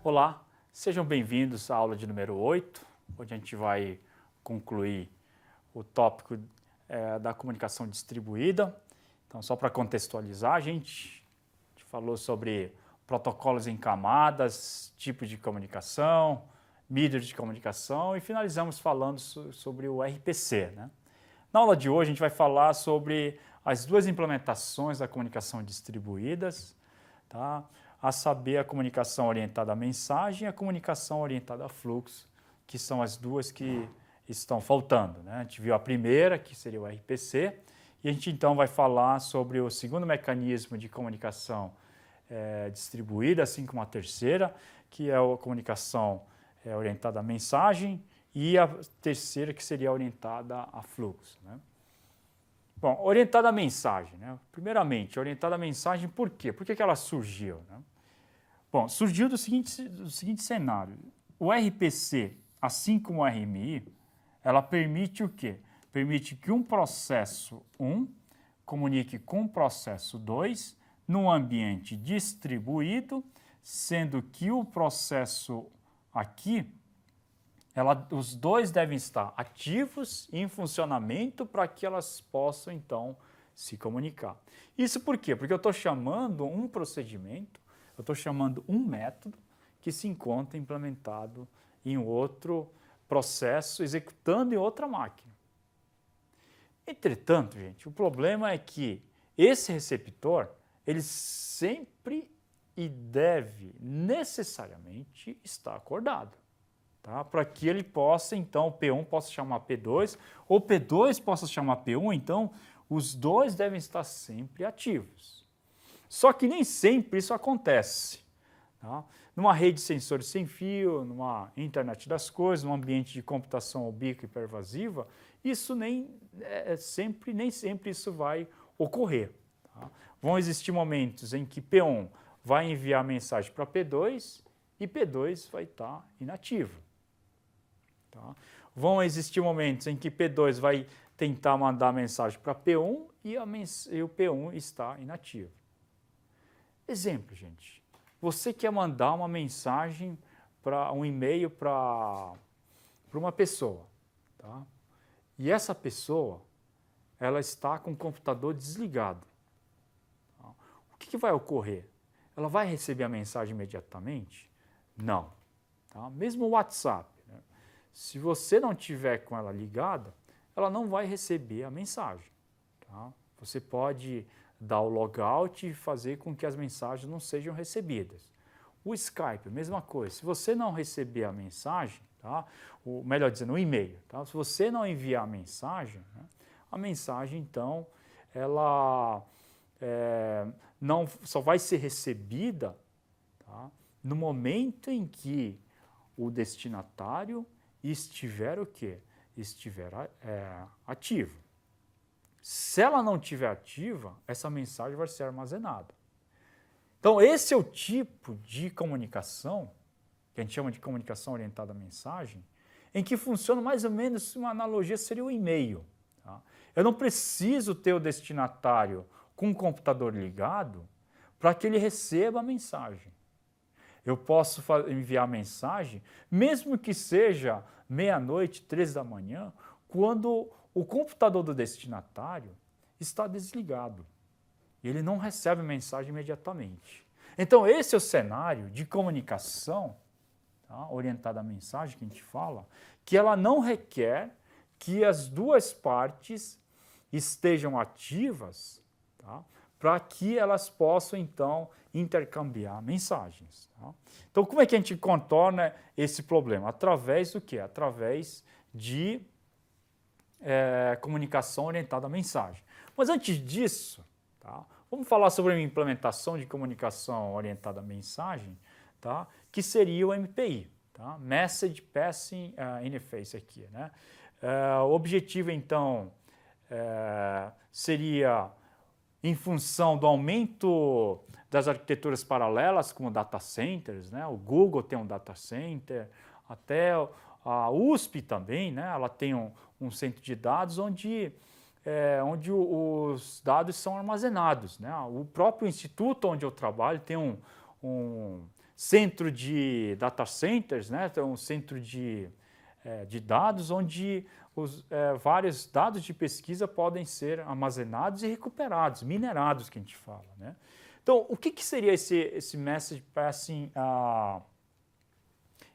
Olá, sejam bem-vindos à aula de número 8, onde a gente vai concluir o tópico da comunicação distribuída. Então, só para contextualizar, a gente falou sobre protocolos em camadas, tipos de comunicação, mídias de comunicação e finalizamos falando sobre o RPC, né? Na aula de hoje, a gente vai falar sobre as duas implementações da comunicação distribuídas, tá? A saber, a comunicação orientada à mensagem e a comunicação orientada a fluxo, que são as duas que estão faltando, né? A gente viu a primeira, que seria o RPC, e a gente então vai falar sobre o segundo mecanismo de comunicação distribuída, assim como a terceira, que é a comunicação orientada à mensagem, e a terceira, que seria orientada a fluxo, né? Bom, orientada à mensagem, né? Primeiramente, orientada à mensagem, por quê? Por que ela surgiu, né? Bom, surgiu do seguinte cenário. O RPC, assim como o RMI, ela permite o quê? Permite que um processo 1 comunique com o processo 2 num ambiente distribuído, sendo que o processo aqui, os dois devem estar ativos e em funcionamento para que elas possam, então, se comunicar. Isso por quê? Porque eu estou chamando um procedimento, eu estou chamando um método que se encontra implementado em outro processo, executando em outra máquina. Entretanto, gente, o problema é que esse receptor, ele sempre e deve necessariamente estar acordado, tá? Para que ele possa, então, o P1 possa chamar P2, ou P2 possa chamar P1, então os dois devem estar sempre ativos. Só que nem sempre isso acontece, tá? Numa rede de sensores sem fio, numa internet das coisas, num ambiente de computação ubíqua e pervasiva, isso nem sempre isso vai ocorrer, tá? Vão existir momentos em que P1 vai enviar mensagem para P2 e P2 vai estar inativo, tá? Vão existir momentos em que P2 vai tentar mandar mensagem para P1 e o P1 está inativo. Exemplo, gente. Você quer mandar uma mensagem um e-mail para uma pessoa, tá? E essa pessoa, ela está com o computador desligado. Tá? O que vai ocorrer? Ela vai receber a mensagem imediatamente? Não. Tá? Mesmo o WhatsApp, né? Se você não tiver com ela ligada, ela não vai receber a mensagem, tá? Você pode dar o logout e fazer com que as mensagens não sejam recebidas. O Skype, mesma coisa. Se você não receber a mensagem, tá? Melhor dizendo, o e-mail, tá? Se você não enviar a mensagem, né? A mensagem, então, ela não só vai ser recebida, tá? No momento em que o destinatário estiver o quê? Estiver ativo. Se ela não estiver ativa, essa mensagem vai ser armazenada. Então, esse é o tipo de comunicação, que a gente chama de comunicação orientada à mensagem, em que funciona mais ou menos, uma analogia seria o e-mail, tá? Eu não preciso ter o destinatário com o computador ligado para que ele receba a mensagem. Eu posso enviar a mensagem, mesmo que seja meia-noite, 3 da manhã, quando o computador do destinatário está desligado. Ele não recebe mensagem imediatamente. Então, esse é o cenário de comunicação, tá, orientada à mensagem que a gente fala, que ela não requer que as duas partes estejam ativas, tá, para que elas possam, então, intercambiar mensagens. Tá? Então, como é que a gente contorna esse problema? Através do quê? Através de comunicação orientada à mensagem. Mas antes disso, tá, vamos falar sobre a implementação de comunicação orientada à mensagem, tá, que seria o MPI, tá? Message Passing Interface aqui, né? O objetivo, então, seria em função do aumento das arquiteturas paralelas, como data centers, né? O Google tem um data center, até a USP também, né? Ela tem um centro de dados onde os dados são armazenados, né? O próprio instituto onde eu trabalho tem centro de data centers, né? Então, um centro de dados onde vários dados de pesquisa podem ser armazenados e recuperados, minerados que a gente fala, né? Então, o que seria esse Message Passing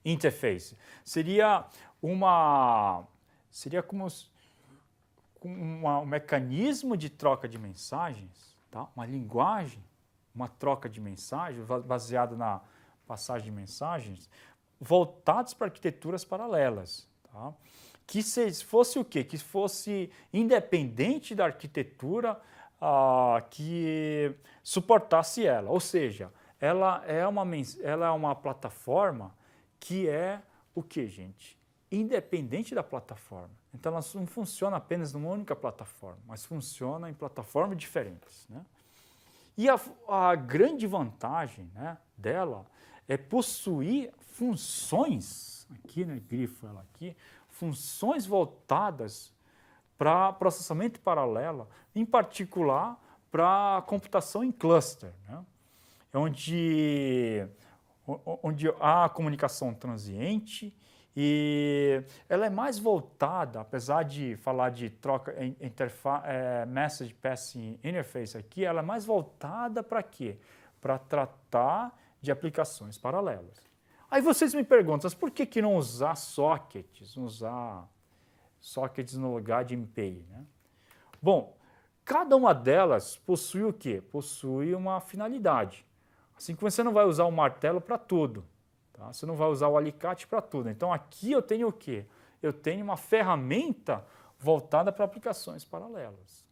Interface? Seria como um mecanismo de troca de mensagens, tá? Uma linguagem, uma troca de mensagens baseada na passagem de mensagens, voltados para arquiteturas paralelas, tá? Que fosse o quê? Que fosse independente da arquitetura que suportasse ela. Ou seja, ela é uma plataforma que é o quê, gente? Independente da plataforma. Então, ela não funciona apenas numa única plataforma, mas funciona em plataformas diferentes, né? E a grande vantagem, né, dela é possuir funções, aqui, né, grifo ela aqui, funções voltadas para processamento paralelo, em particular para computação em cluster, né, onde há comunicação transiente e ela é mais voltada, apesar de falar de troca, Message Passing Interface aqui, ela é mais voltada para quê? Para tratar de aplicações paralelas. Aí vocês me perguntam, mas por que não usar sockets? Usar sockets no lugar de MPI, né? Bom, cada uma delas possui o quê? Possui uma finalidade. Assim que você não vai usar o martelo para tudo, tá? Você não vai usar o alicate para tudo. Então aqui eu tenho o quê? Eu tenho uma ferramenta voltada para aplicações paralelas.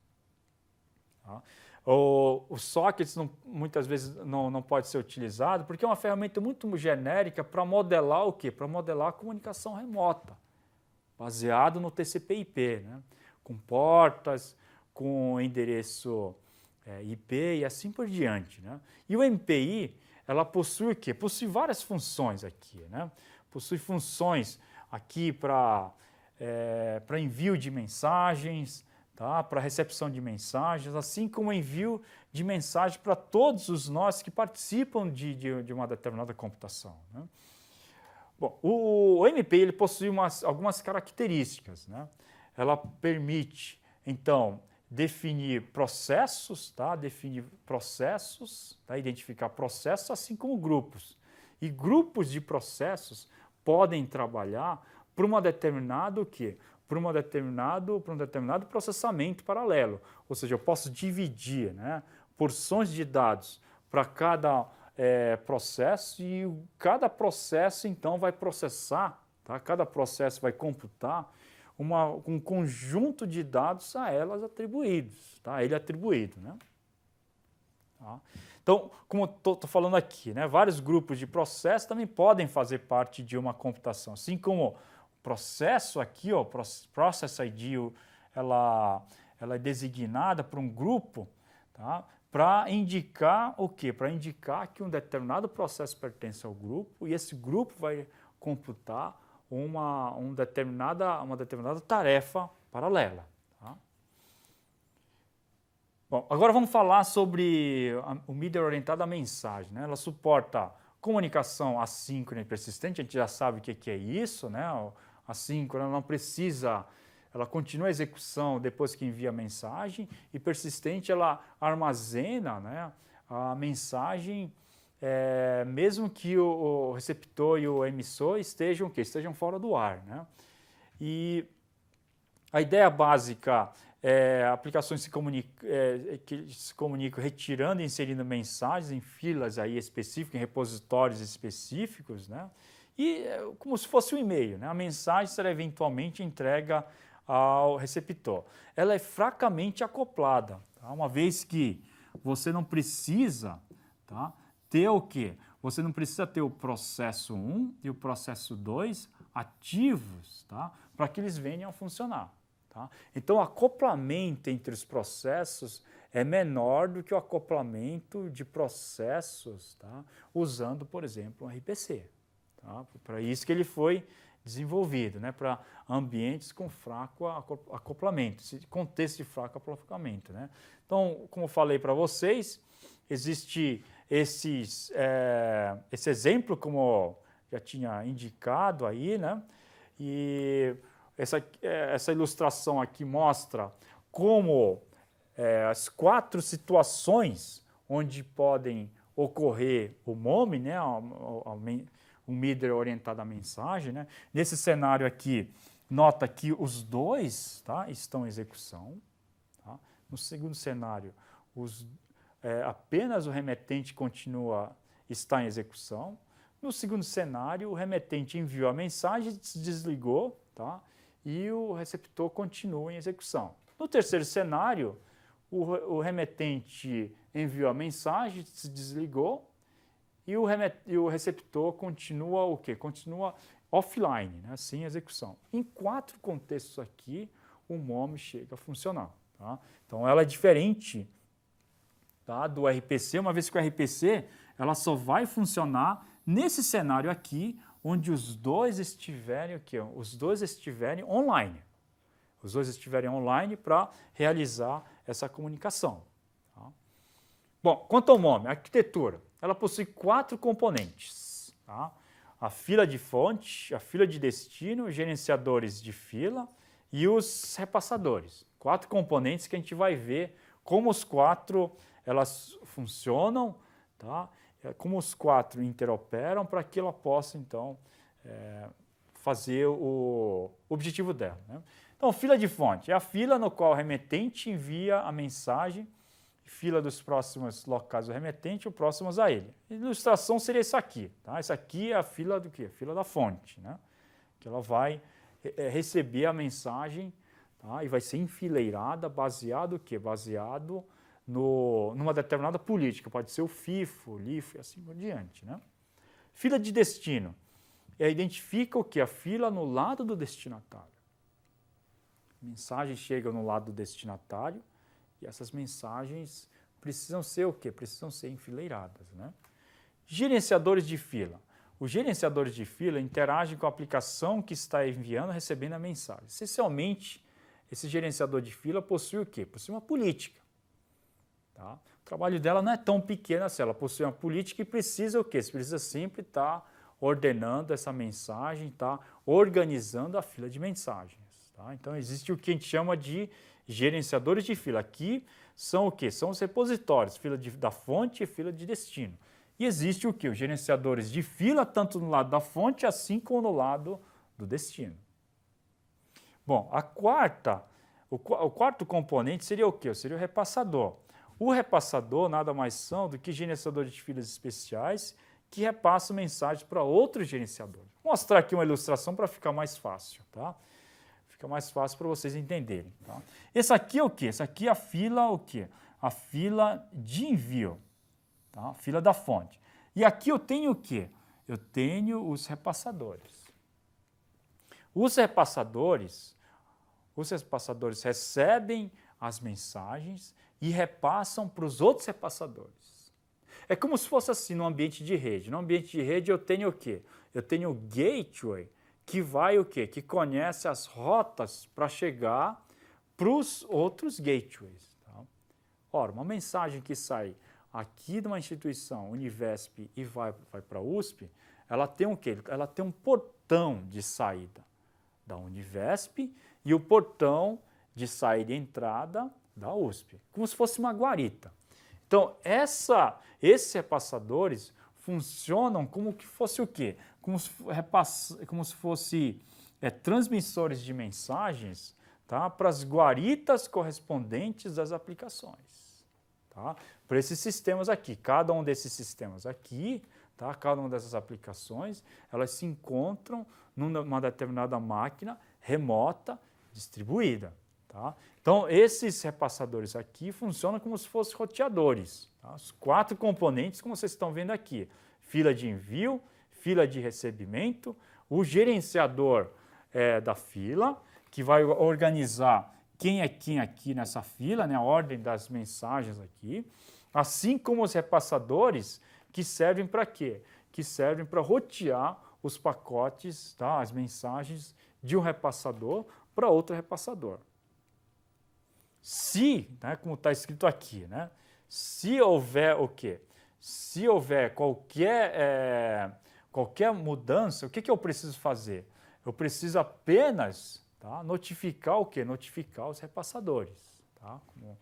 Tá? O sockets muitas vezes não pode ser utilizado porque é uma ferramenta muito genérica para modelar o quê? Para modelar a comunicação remota, baseado no TCP/IP, né? Com portas, com endereço IP e assim por diante, né? E o MPI, ela possui o quê? Possui várias funções aqui, né? Possui funções aqui para envio de mensagens, tá? Para recepção de mensagens, assim como envio de mensagens para todos os nós que participam de uma determinada computação, né? Bom, o MPI ele possui algumas características, né? Ela permite, então, definir processos, tá? Identificar processos, assim como grupos. E grupos de processos podem trabalhar para uma determinado o quê? Para um determinado processamento paralelo. Ou seja, eu posso dividir, né, porções de dados para cada processo e cada processo, então, vai processar, tá? Cada processo vai computar um conjunto de dados a elas atribuídos, tá? Ele atribuído, né? Tá? Então, como eu estou falando aqui, né, vários grupos de processos também podem fazer parte de uma computação, assim como o processo aqui, ó, Process ID, ela é designada para um grupo, tá? Para indicar o quê? Para indicar que um determinado processo pertence ao grupo e esse grupo vai computar uma determinada tarefa paralela. Tá? Bom, agora vamos falar sobre o MIDI orientado à mensagem, né? Ela suporta comunicação assíncrona e persistente, a gente já sabe o que é isso, né? Assíncrona não precisa, ela continua a execução depois que envia a mensagem, e persistente ela armazena, né, a mensagem mesmo que o receptor e o emissor estejam fora do ar, né? E a ideia básica é aplicações que se comunicam retirando e inserindo mensagens em filas aí específicas, em repositórios específicos, né? E como se fosse um e-mail, né? A mensagem será eventualmente entregue ao receptor. Ela é fracamente acoplada, tá? Uma vez que você não precisa, tá, ter o quê? Você não precisa ter o processo 1 e o processo 2 ativos, tá? Para que eles venham a funcionar. Tá? Então, o acoplamento entre os processos é menor do que o acoplamento de processos, tá, usando, por exemplo, um RPC. Tá? Para isso que ele foi desenvolvido, né, para ambientes com fraco acoplamento, contexto de fraco acoplamento. Né? Então, como eu falei para vocês, existe esse exemplo, como já tinha indicado aí, né? E essa ilustração aqui mostra como as 4 situações onde podem ocorrer o MOME, né? O middleware orientado à mensagem, né? Nesse cenário aqui, nota que os dois, tá, estão em execução. Tá? No segundo cenário, apenas o remetente está em execução. No segundo cenário, o remetente enviou a mensagem, se desligou, tá? E o receptor continua em execução. No terceiro cenário, o remetente enviou a mensagem, se desligou e o receptor continua o quê? Continua offline, né? Sem execução. Em 4 contextos aqui, o MOME chega a funcionar. Tá? Então, ela é diferente, tá, do RPC, uma vez que o RPC ela só vai funcionar nesse cenário aqui, onde os dois estiverem online. Os dois estiverem online para realizar essa comunicação. Tá? Bom, quanto ao MOME, a arquitetura, ela possui 4 componentes. Tá? A fila de fonte, a fila de destino, gerenciadores de fila e os repassadores. 4 componentes que a gente vai ver como os 4 elas funcionam, tá? Como os 4 interoperam para que ela possa, então, fazer o objetivo dela. Né? Então, fila de fonte é a fila no qual o remetente envia a mensagem, fila dos próximos locais do remetente e os próximos a ele. A ilustração seria isso aqui. Tá? Isso aqui é a fila do quê? A fila da fonte, né? Que ela vai receber a mensagem, tá? E vai ser enfileirada baseado o quê? Baseado numa determinada política. Pode ser o FIFO, o LIFO e assim por diante. Né? Fila de destino. Identifica o quê? A fila no lado do destinatário. A mensagem chega no lado do destinatário e essas mensagens precisam ser o quê? Precisam ser enfileiradas. Né? Gerenciadores de fila. Os gerenciadores de fila interagem com a aplicação que está enviando e recebendo a mensagem. Essencialmente, esse gerenciador de fila possui o quê? Possui uma política. Tá? O trabalho dela não é tão pequeno assim, ela possui uma política e precisa o quê? Você precisa sempre estar ordenando essa mensagem, tá? Organizando a fila de mensagens. Tá? Então, existe o que a gente chama de gerenciadores de fila. Aqui são o quê? São os repositórios, fila da fonte e fila de destino. E existe o quê? Os gerenciadores de fila, tanto no lado da fonte, assim como no lado do destino. Bom, o quarto componente seria o quê? Seria o repassador. O repassador nada mais são do que gerenciadores de filas especiais que repassam mensagens para outros gerenciadores. Vou mostrar aqui uma ilustração para ficar mais fácil, tá? Fica mais fácil para vocês entenderem. Tá? Esse aqui é o quê? Esse aqui é a fila o quê? A fila de envio, tá? A fila da fonte. E aqui eu tenho o quê? Eu tenho os repassadores. Os repassadores recebem as mensagens e repassam para os outros repassadores. É como se fosse assim no ambiente de rede. No ambiente de rede eu tenho o quê? Eu tenho o gateway que vai o quê? Que conhece as rotas para chegar para os outros gateways. Tá? Ora, uma mensagem que sai aqui de uma instituição, Univesp, e vai para a USP, ela tem o quê? Ela tem um portão de saída da Univesp e o portão de saída e entrada da USP, como se fosse uma guarita. Então, esses repassadores funcionam como que fosse o quê? Como se fosse transmissores de mensagens, tá? Para as guaritas correspondentes das aplicações. Tá? Para esses sistemas aqui. Cada um desses sistemas aqui, tá? Cada uma dessas aplicações, elas se encontram numa determinada máquina remota distribuída. Tá? Então, esses repassadores aqui funcionam como se fossem roteadores. Tá? Os 4 componentes, como vocês estão vendo aqui. Fila de envio, fila de recebimento, o gerenciador da fila, que vai organizar quem é quem aqui nessa fila, né? A ordem das mensagens aqui. Assim como os repassadores, que servem para quê? Que servem para rotear os pacotes, tá? As mensagens de um repassador para outro repassador. Se, né, como está escrito aqui, né, se houver o quê? se houver qualquer mudança, o que eu preciso fazer? Eu preciso apenas, tá, notificar o quê? Notificar os repassadores. Tá? Como,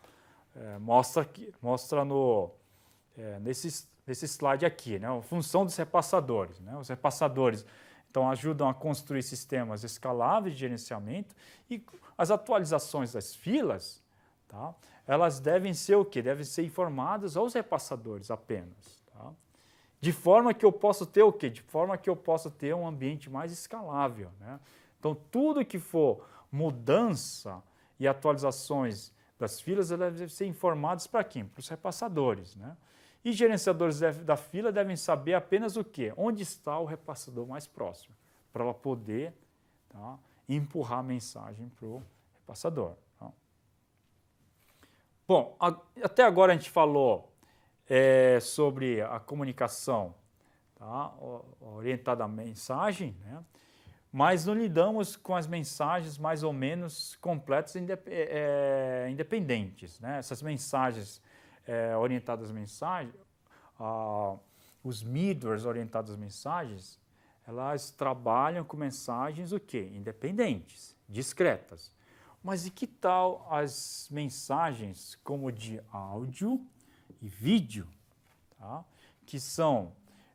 mostra nesse slide aqui, né? A função dos repassadores. Né? Os repassadores então, ajudam a construir sistemas escaláveis de gerenciamento e as atualizações das filas, tá? Elas devem ser o quê? Devem ser informadas aos repassadores apenas. Tá? De forma que eu possa ter o quê? De forma que eu possa ter um ambiente mais escalável. Né? Então, tudo que for mudança e atualizações das filas, elas devem ser informadas para quem? Para os repassadores. Né? E gerenciadores da fila devem saber apenas o quê? Onde está o repassador mais próximo, para ela poder, tá, empurrar a mensagem para o repassador. Tá? Bom, até agora a gente falou sobre a comunicação, tá, orientada à mensagem, né? Mas não lidamos com as mensagens mais ou menos completas e independentes. Né? Essas mensagens orientadas às mensagens, os middlewares orientados às mensagens, elas trabalham com mensagens o quê? Independentes, discretas. Mas e que tal as mensagens como de áudio e vídeo, tá? Que são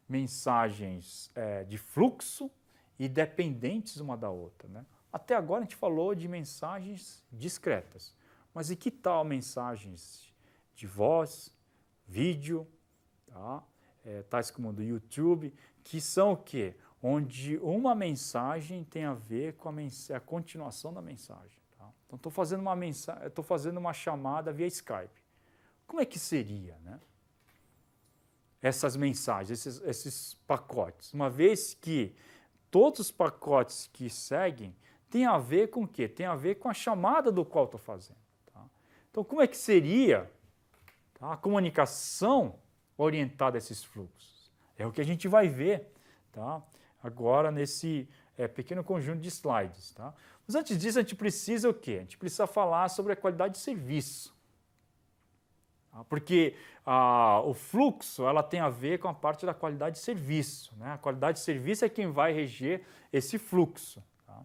mensagens de fluxo e dependentes uma da outra, né? Até agora a gente falou de mensagens discretas, mas e que tal mensagens de voz, vídeo, tá? Tais como do YouTube, que são o quê? Onde uma mensagem tem a ver com a continuação da mensagem. Tá? Então, estou fazendo uma chamada via Skype. Como é que seria, né? Essas mensagens, esses pacotes? Uma vez que todos os pacotes que seguem têm a ver com o quê? Tem a ver com a chamada do qual estou fazendo. Tá? Então, como é que seria a comunicação orientada a esses fluxos? É o que a gente vai ver, tá, agora nesse pequeno conjunto de slides. Tá? Mas antes disso, a gente precisa o quê? A gente precisa falar sobre a qualidade de serviço. Tá? Porque o fluxo ela tem a ver com a parte da qualidade de serviço. Né? A qualidade de serviço é quem vai reger esse fluxo. Tá?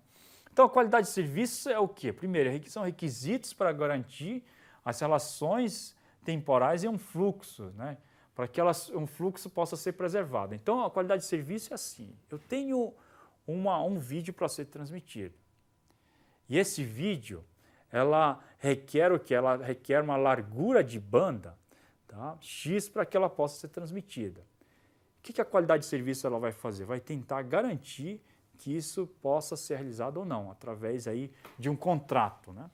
Então, a qualidade de serviço é o quê? Primeiro, são requisitos para garantir as relações temporais em um fluxo, né? Para que um fluxo possa ser preservado. Então, a qualidade de serviço é assim. Eu tenho um vídeo para ser transmitido. E esse vídeo, ela requer o quê? Ela requer uma largura de banda, tá, X, para que ela possa ser transmitida. O que a qualidade de serviço ela vai fazer? Vai tentar garantir que isso possa ser realizado ou não, através aí de um contrato, né?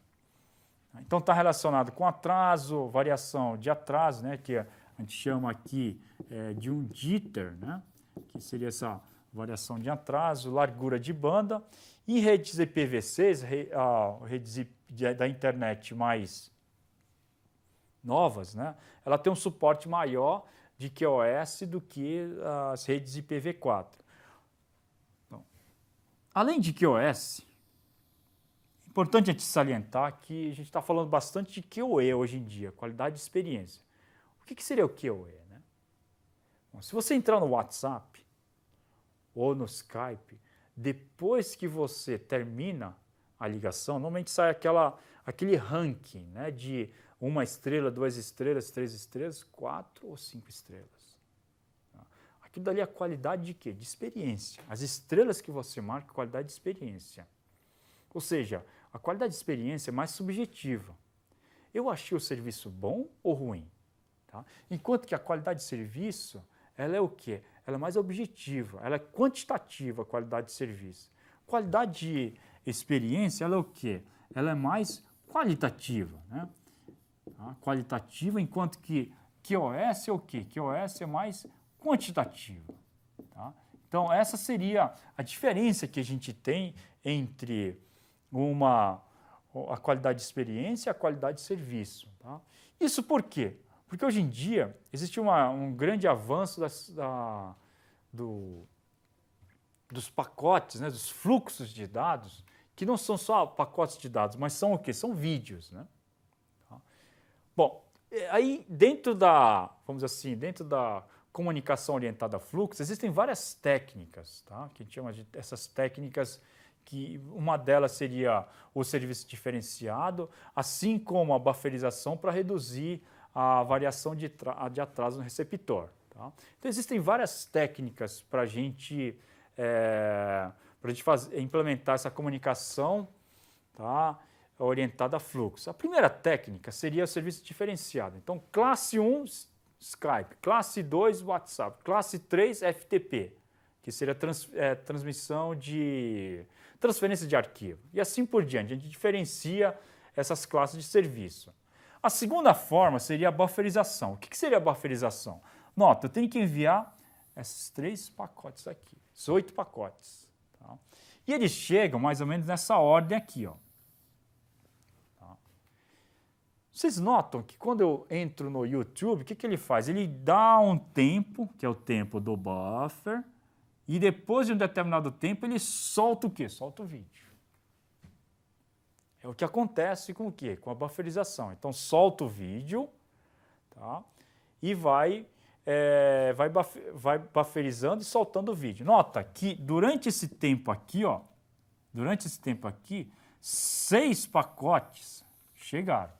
Então, está relacionado com atraso, variação de atraso, né, que a gente chama aqui de um jitter, né, que seria essa variação de atraso, largura de banda. Em redes IPv6, redes da internet mais novas, né, ela tem um suporte maior de QoS do que as redes IPv4. Então, além de QoS, importante a gente salientar que a gente está falando bastante de QoE hoje em dia, qualidade de experiência. O que seria o QoE? Né? Bom, se você entrar no WhatsApp ou no Skype, depois que você termina a ligação, normalmente sai aquele ranking, né, de 1 estrela, 2 estrelas, 3 estrelas, 4 ou 5 estrelas. Aquilo dali é a qualidade de quê? De experiência. As estrelas que você marca, qualidade de experiência. Ou seja, a qualidade de experiência é mais subjetiva. Eu achei o serviço bom ou ruim? Tá? Enquanto que a qualidade de serviço, ela é o quê? Ela é mais objetiva, ela é quantitativa, a qualidade de serviço. Qualidade de experiência, ela é o quê? Ela é mais qualitativa. Né? Tá? Qualitativa, enquanto que QoS é o quê? QoS é mais quantitativa. Tá? Então, essa seria a diferença que a gente tem entre a qualidade de experiência e a qualidade de serviço. Tá? Isso por quê? Porque hoje em dia existe um grande avanço dos pacotes, né, dos fluxos de dados, que não são só pacotes de dados, mas são o quê? São vídeos. Né? Tá? Bom, Aí, dentro da, vamos dizer assim, dentro da comunicação orientada a fluxo, existem várias técnicas, tá? Que a gente chama de essas técnicas, que uma delas seria o serviço diferenciado, assim como a bufferização para reduzir a variação de atraso no receptor. Tá? Então, existem várias técnicas para a gente implementar essa comunicação, tá, orientada a fluxo. A primeira técnica seria o serviço diferenciado. Então, classe 1, Skype, classe 2, WhatsApp, classe 3, FTP, que seria transferência de arquivo. E assim por diante, a gente diferencia essas classes de serviço. A segunda forma seria a bufferização. O que seria a bufferização? Nota, eu tenho que enviar esses 3 pacotes aqui, esses 8 pacotes. Tá? E eles chegam mais ou menos nessa ordem aqui. Ó. Tá? Vocês notam que quando eu entro no YouTube, o que ele faz? Ele dá um tempo, que é o tempo do buffer, e depois de um determinado tempo ele solta o quê? Solta o vídeo. É o que acontece com o quê? Com a bufferização. Então, solta o vídeo, tá? E vai bufferizando e soltando o vídeo. Nota que durante esse tempo aqui, ó, 6 pacotes chegaram.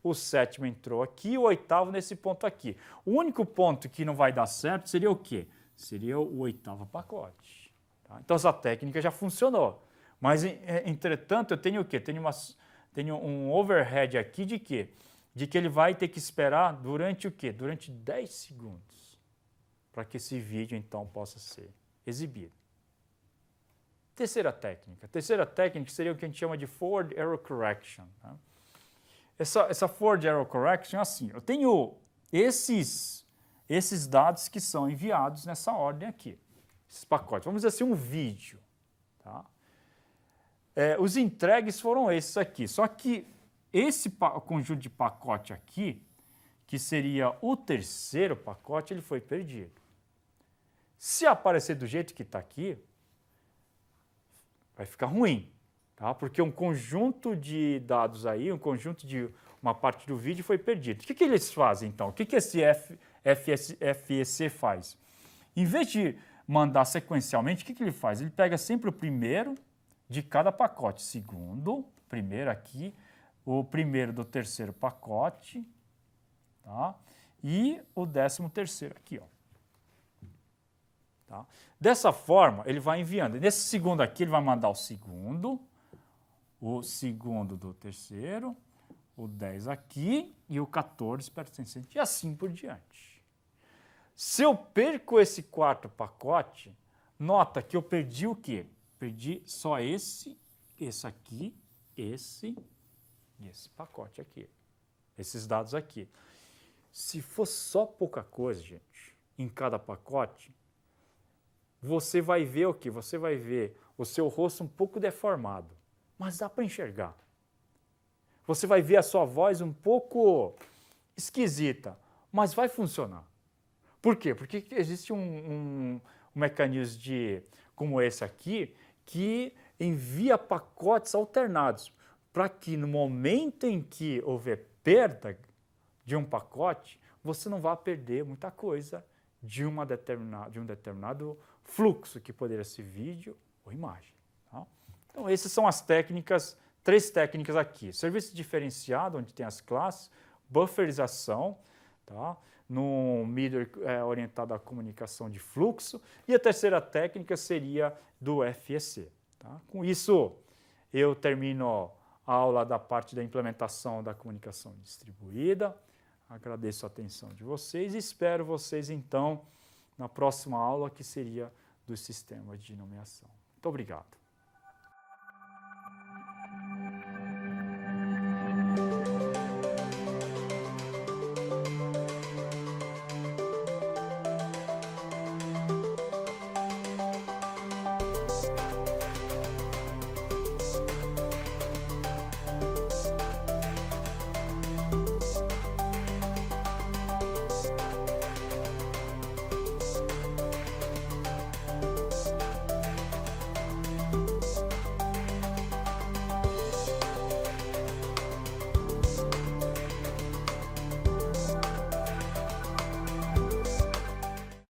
O 7º entrou aqui, o 8º nesse ponto aqui. O único ponto que não vai dar certo seria o quê? Seria o 8º pacote. Tá? Então, essa técnica já funcionou. Mas, entretanto, eu tenho o quê? Tenho um overhead aqui de quê? De que ele vai ter que esperar durante o quê? Durante 10 segundos para que esse vídeo, então, possa ser exibido. Terceira técnica seria o que a gente chama de Forward Error Correction. Tá? Essa Forward Error Correction é assim, eu tenho esses dados que são enviados nessa ordem aqui, esses pacotes. Vamos dizer assim, um vídeo. Tá? Os entregues foram esses aqui, só que esse conjunto de pacote aqui, que seria o 3º pacote, ele foi perdido. Se aparecer do jeito que está aqui, vai ficar ruim, tá? Porque um conjunto de dados aí, uma parte do vídeo foi perdido. O que eles fazem, então? O que esse FEC faz? Em vez de mandar sequencialmente, o que ele faz? Ele pega sempre o primeiro de cada pacote, segundo, primeiro aqui, o primeiro do 3º pacote, tá? E o 13º aqui, ó. Tá? Dessa forma, ele vai enviando. Nesse segundo aqui, ele vai mandar o segundo do 3º, o 10 aqui e o 14 pertencente, e assim por diante. Se eu perco esse 4º pacote, nota que eu perdi o quê? Perdi só esse aqui, esse e esse pacote aqui. Esses dados aqui. Se for só pouca coisa, gente, em cada pacote, você vai ver o quê? Você vai ver o seu rosto um pouco deformado, mas dá para enxergar. Você vai ver a sua voz um pouco esquisita, mas vai funcionar. Por quê? Porque existe um mecanismo como esse aqui, que envia pacotes alternados, para que no momento em que houver perda de um pacote, você não vá perder muita coisa de um determinado fluxo, que poderia ser vídeo ou imagem. Tá? Então, essas são as técnicas, 3 técnicas aqui. Serviço diferenciado, onde tem as classes, bufferização, tá? No middleware orientado à comunicação de fluxo, e a terceira técnica seria do FEC. Tá? Com isso, eu termino a aula da parte da implementação da comunicação distribuída. Agradeço a atenção de vocês e espero vocês, então, na próxima aula, que seria do sistema de nomeação. Muito obrigado.